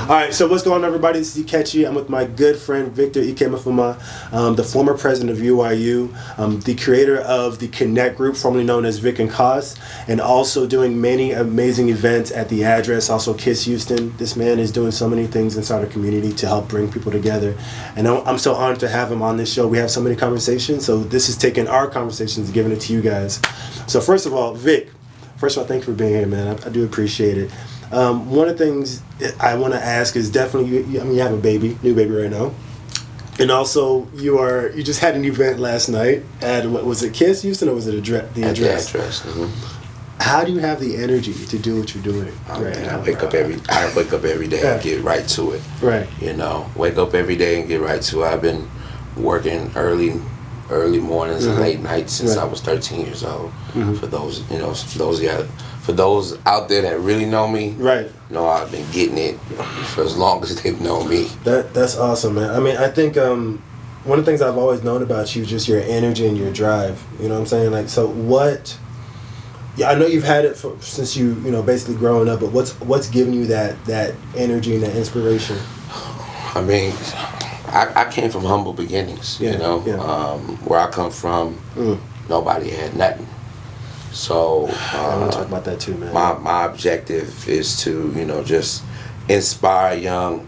All right, so what's going on, everybody? This is Ikechi. I'm with my good friend Victor Ikemefuma, the former president of UIU, the creator of the Connect group, formerly known as Vic and Cos, and also doing many amazing events at the address, also Kiss Houston. This man is doing so many things inside our community to help bring people together. And I'm so honored to have him on this show. We have so many conversations, so this is taking our conversations and giving it to you guys. So first of all, Vic, thank you for being here, man. I do appreciate it. One of the things I want to ask is definitely, you have a new baby right now. And also, you just had an event last night at, what was it, Kiss Houston, or was it the address? The address. Mm-hmm. How do you have the energy to do what you're doing? I wake up every day and get right to it. Right. Wake up every day and get right to it. I've been working early mornings and late nights since I was 13 years old. Mm-hmm. For those out there that really know me, I've been getting it for as long as they've known me. That's awesome, man. I mean, I think one of the things I've always known about you is just your energy and your drive. You know what I'm saying? Like, so what? Yeah, I know you've had it since you basically growing up, but what's giving you that energy and that inspiration? I mean, I came from humble beginnings. Where I come from, nobody had nothing. So I want to talk about that too, man. My objective is to just inspire young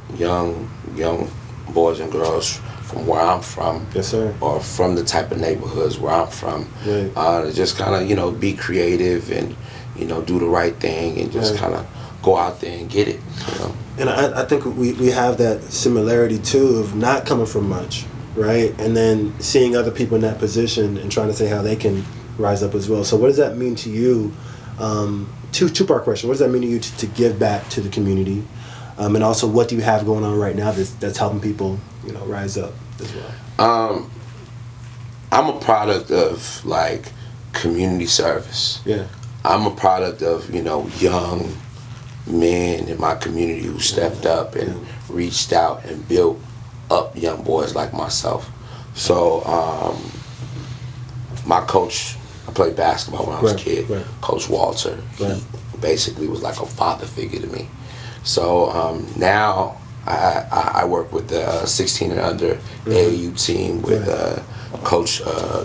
boys and girls from where I'm from, yes, sir, or from the type of neighborhoods where I'm from, to just kind of be creative and do the right thing and just kind of go out there and get it. And I think we have that similarity too of not coming from much, right? And then seeing other people in that position and trying to say how they can rise up as well. So what does that mean to you? Two-part question. What does that mean to you to give back to the community? And also, what do you have going on right now that's helping people rise up as well? I'm a product of community service. Yeah. I'm a product of young men in my community who stepped up and reached out and built up young boys like myself. So my coach, I played basketball when I was a kid. Right. Coach Walter, he basically was like a father figure to me. So now I work with the 16 and under AAU team with Coach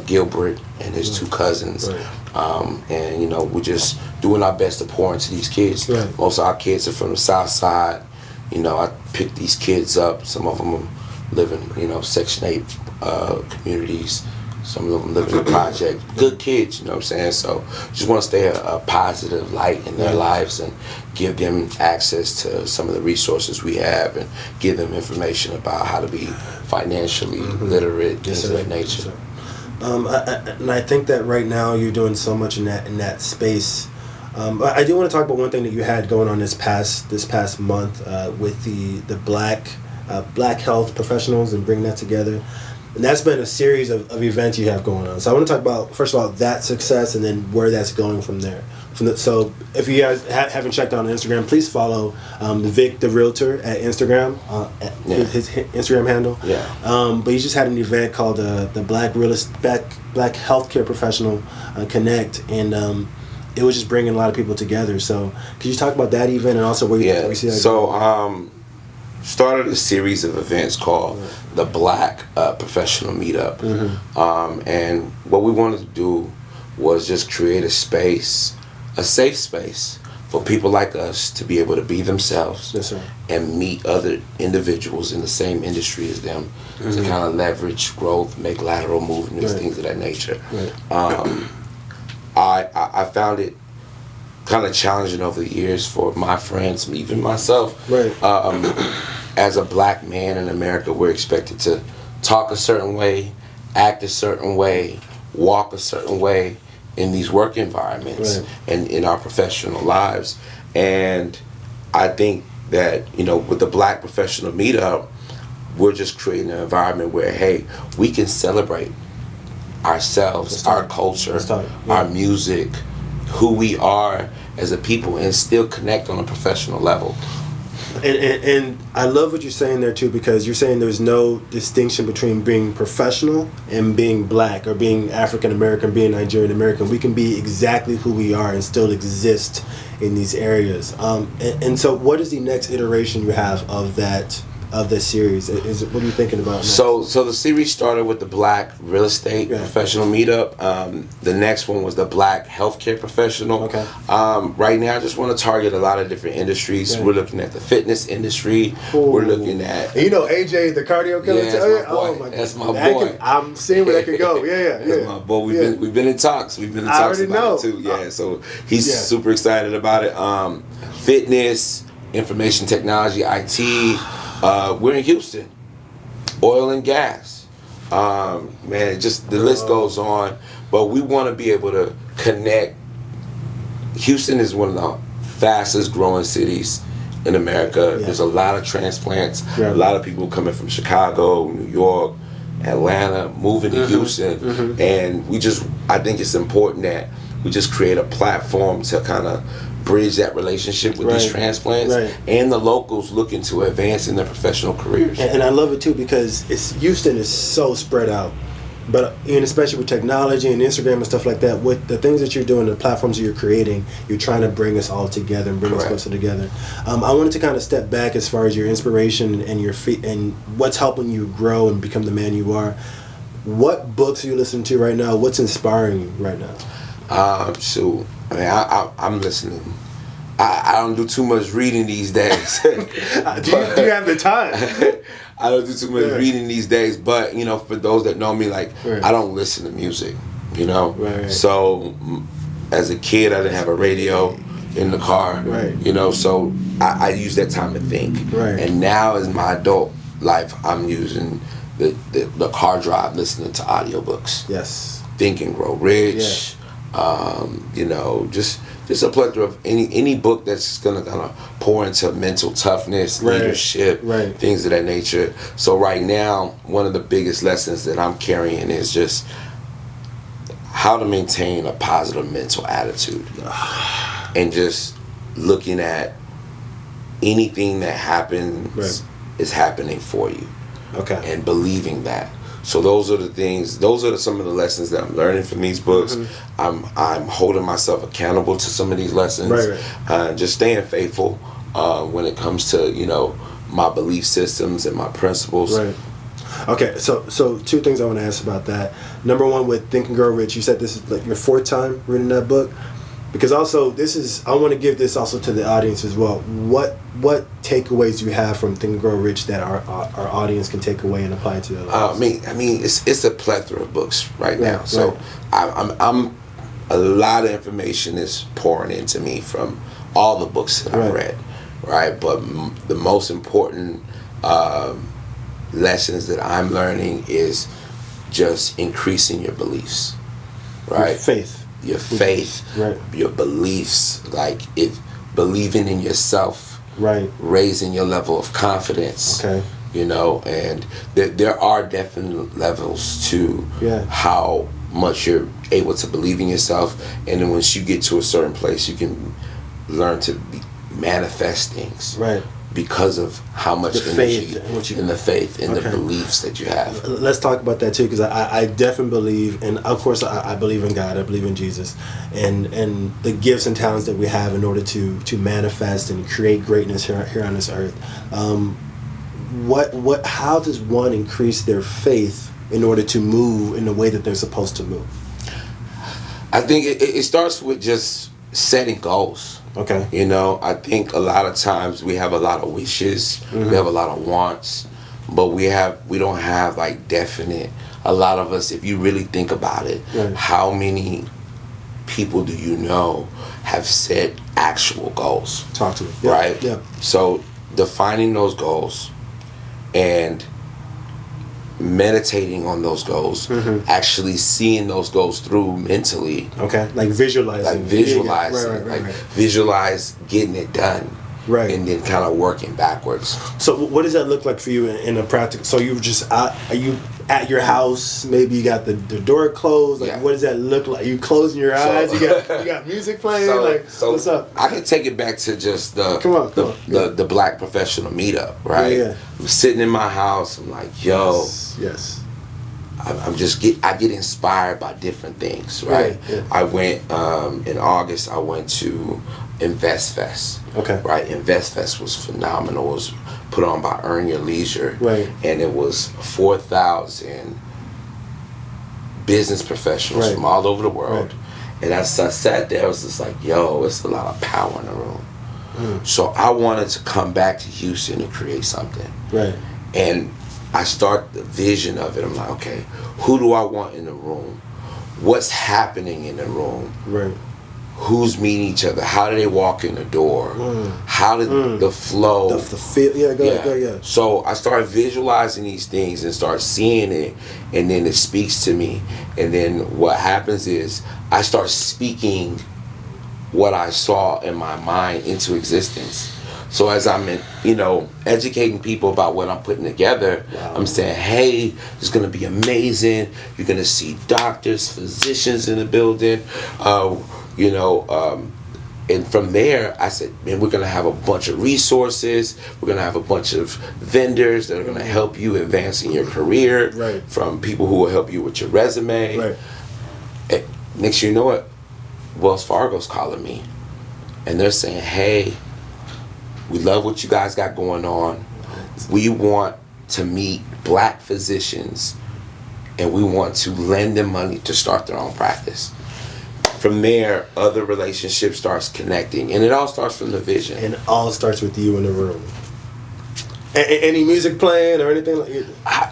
Gilbert and his two cousins. And we're just doing our best to pour into these kids. Right. Most of our kids are from the South Side. I picked these kids up. Some of them live in Section 8 communities. Some of them live in the project. Good kids, you know what I'm saying? So just want to stay a positive light in their lives and give them access to some of the resources we have and give them information about how to be financially literate, things of that nature. And I think that right now you're doing so much in that space. I do want to talk about one thing that you had going on this past month with the black health professionals and bringing that together. And that's been a series of events you have going on. So I want to talk about, first of all, that success and then where that's going from there. So if you guys haven't checked out on Instagram, please follow Vic the Realtor at Instagram, his Instagram handle. Yeah. But he just had an event called the Black Healthcare Professional Connect, and it was just bringing a lot of people together. So could you talk about that event and also where you see that? So started a series of events called the Black Professional Meetup. And what we wanted to do was just create a safe space for people like us to be able to be themselves and meet other individuals in the same industry as them to kind of leverage growth, make lateral movements, things of that nature. I found it kind of challenging over the years for my friends, even myself. As a black man in America, we're expected to talk a certain way, act a certain way, walk a certain way in these work environments and in our professional lives. And I think that, with the Black Professional Meetup, we're just creating an environment where, hey, we can celebrate ourselves, our culture, our music, who we are as a people, and still connect on a professional level. And I love what you're saying there too, because you're saying there's no distinction between being professional and being black, or being African American, being Nigerian American. We can be exactly who we are and still exist in these areas. And so, what is the next iteration you have of that? Of this series, what are you thinking about next? So the series started with the Black Real Estate Professional Meetup. The next one was the Black Healthcare Professional. Okay. Right now, I just want to target a lot of different industries. We're looking at the fitness industry. Ooh. We're looking at AJ, the cardio killer. That's my boy. I'm seeing where that could go. That's my boy. We've been in talks. We've been in talks about it too. Yeah. So he's super excited about it. Fitness, information technology, IT. We're in Houston, oil and gas. Man, just the list goes on. But we want to be able to connect. Houston is one of the fastest growing cities in America. There's a lot of transplants. A lot of people coming from Chicago, New York, Atlanta, moving to Houston. And I think it's important that we just create a platform to kind of bridge that relationship with these transplants and the locals looking to advance in their professional careers. And I love it too, because Houston is so spread out, but especially with technology and Instagram and stuff like that, with the things that you're doing, the platforms that you're creating, you're trying to bring us all together and bring us closer together. I wanted to kind of step back as far as your inspiration and your feet and what's helping you grow and become the man you are. What books are you listening to right now? What's inspiring you right now? I'm listening. I don't do too much reading these days. do you have the time? I don't do too much reading these days, but for those that know me, I don't listen to music. So as a kid, I didn't have a radio in the car. So I use that time to think. And now, as my adult life, I'm using the car drive, listening to audiobooks. Think and Grow Rich. Just a plethora of any book that's gonna kind of pour into mental toughness, leadership, things of that nature. So right now, one of the biggest lessons that I'm carrying is just how to maintain a positive mental attitude, and just looking at anything that happens is happening for you, and believing that. So those are the things. Those are some of the lessons that I'm learning from these books. I'm holding myself accountable to some of these lessons. Just staying faithful when it comes to my belief systems and my principles. Okay, so two things I want to ask about that. Number one, with Think and Grow Rich, you said this is like your fourth time reading that book. Because also, I want to give this also to the audience as well. What takeaways do you have from Think and Grow Rich that our audience can take away and apply to their lives? I mean, it's a plethora of books right now. So I'm a lot of information is pouring into me from all the books that I've read, But the most important lessons that I'm learning is just increasing your beliefs, Your faith, your beliefs, if believing in yourself, raising your level of confidence, and there are definite levels to how much you're able to believe in yourself, and then once you get to a certain place, you can learn to manifest things, because of how much energy and the faith and the beliefs that you have. Let's talk about that too, because I definitely believe, and of course I believe in God, I believe in Jesus, and the gifts and talents that we have in order to manifest and create greatness here on this earth. How does one increase their faith in order to move in the way that they're supposed to move? I think it starts with just setting goals. I think a lot of times we have a lot of wishes, we have a lot of wants, but we don't have definite. A lot of us, if you really think about it, how many people do you know have set actual goals? Talk to me. So defining those goals and meditating on those goals, actually seeing those goals through mentally. Visualizing. Visualize getting it done. Right. And then kind of working backwards. So what does that look like for you in a practical? So you just are you at your house? Maybe you got the door closed. Like, what does that look like? You closing your eyes? You got music playing? So what's up? I can take it back to just the Black professional meetup, right? Yeah. I'm sitting in my house. I'm like, yo. Yes. I get inspired by different things, right? Yeah. I went in August. I went to Invest Fest. Okay. Right. Invest Fest was phenomenal. It was put on by Earn Your Leisure. Right. And it was 4,000 business professionals from all over the world. Right. And as I sat there, I was just like, yo, it's a lot of power in the room. So I wanted to come back to Houston and create something. Right. And I start the vision of it. I'm like, okay, who do I want in the room? What's happening in the room? Right. Who's meeting each other? How do they walk in the door? How did the flow? The feel. Yeah, go ahead. So I started visualizing these things and start seeing it, and then it speaks to me. And then what happens is I start speaking what I saw in my mind into existence. So as I'm, educating people about what I'm putting together, I'm saying, hey, it's going to be amazing. You're going to see doctors, physicians in the building, and from there, I said, man, we're going to have a bunch of resources. We're going to have a bunch of vendors that are going to help you advance in your career, from people who will help you with your resume. Right. And next you know it, Wells Fargo's calling me, and they're saying, hey, we love what you guys got going on. We want to meet Black physicians, and we want to lend them money to start their own practice. From there, other relationships starts connecting, and it all starts from the vision. And it all starts with you in the room. Any music playing or anything like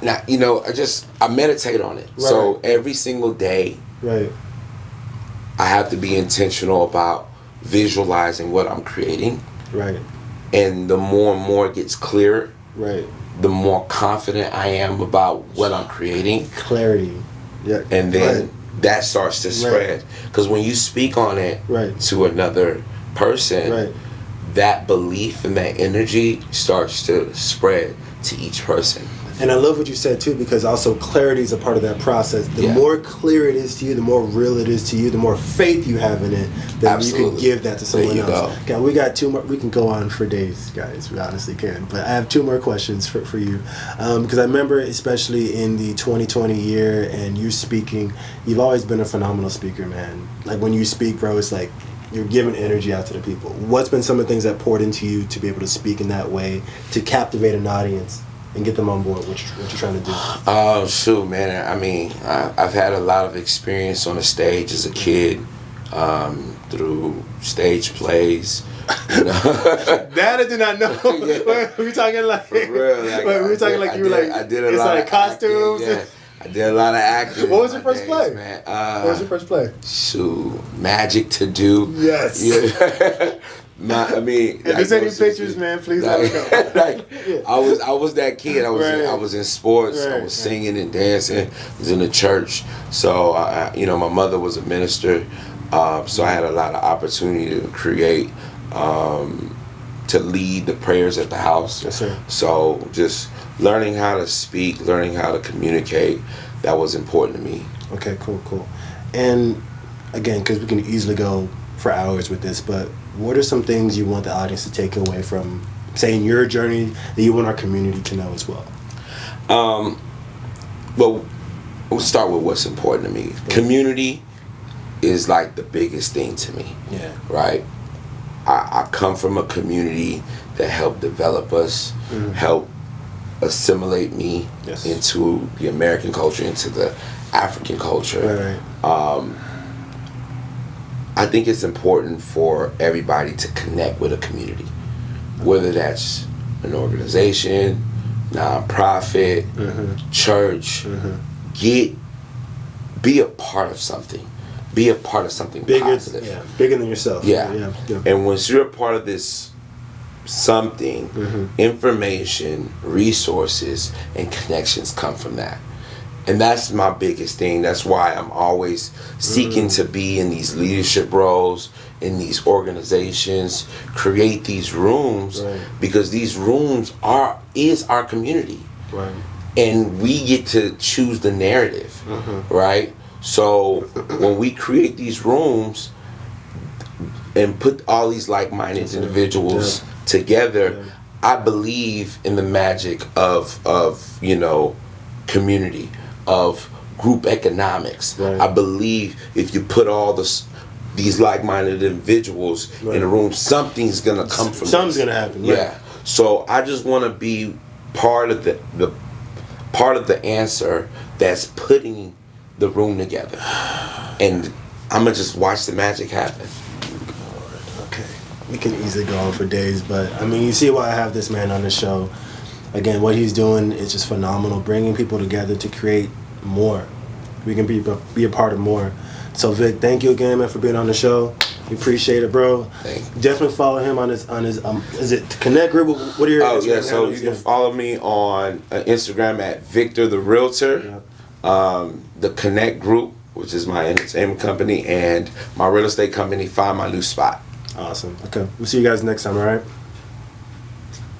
that? I meditate on it. Right. So every single day, I have to be intentional about visualizing what I'm creating. Right. And the more and more it gets clearer, the more confident I am about what I'm creating. Clarity. Yeah. And then that starts to spread. Because when you speak on it to another person, that belief and that energy starts to spread to each person. And I love what you said too, because also clarity is a part of that process. The more clear it is to you, the more real it is to you, the more faith you have in it, then you can give that to someone else. Okay, we got two more. We can go on for days, guys. We honestly can. But I have two more questions for you, because I remember, especially in the 2020 year, and you speaking, you've always been a phenomenal speaker, man. Like when you speak, bro, it's like you're giving energy out to the people. What's been some of the things that poured into you to be able to speak in that way, to captivate an audience and get them on board what you're trying to do? Oh, shoot, man. I mean, I've had a lot of experience on the stage as a kid, through stage plays. That I did not know. We were talking like, for real, I did a lot of costumes. I did a lot of acting. What was your first play, man? What was your first play? Shoot, Magic to Do. Yes. Yeah. If there's any pictures, man, please let me know. I was that kid. I was in sports. I was singing and dancing. I was in the church. So my mother was a minister. So I had a lot of opportunity to create, to lead the prayers at the house. Yes, sir. So just learning how to speak, learning how to communicate, that was important to me. Okay, cool. And again, because we can easily go for hours with this, but what are some things you want the audience to take away from, say, in your journey that you want our community to know as well? Well, we'll start with what's important to me. Community is like the biggest thing to me. Yeah. Right? I come from a community that helped develop us, help assimilate me into the American culture, into the African culture. Right. I think it's important for everybody to connect with a community, whether that's an organization, nonprofit, church. Be a part of something. Be a part of something positive. Yeah, bigger than yourself. Yeah. And once you're a part of this something, information, resources, and connections come from that. And that's my biggest thing. That's why I'm always seeking to be in these leadership roles, in these organizations, create these rooms, because these rooms is our community. Right. And we get to choose the narrative, right? So when we create these rooms and put all these like-minded individuals together, I believe in the magic of community, of group economics. I believe if you put all these like-minded individuals in a room, something's gonna come from something's gonna happen. Yeah. So I just want to be part of the answer that's putting the room together, and I'm gonna just watch the magic happen. Okay, we can easily go on for days, but I mean, you see why I have this man on the show. Again, what he's doing is just phenomenal, bringing people together to create more. We can be a part of more. So Vic, thank you again, man, for being on the show. We appreciate it, bro. Thank you. Definitely follow him on his is it Connect Group? What are your Instagram so you can follow me on Instagram at Victor the Realtor, the Connect Group, which is my entertainment company, and my real estate company, Find My New Spot. Awesome. Okay, we'll see you guys next time. All right.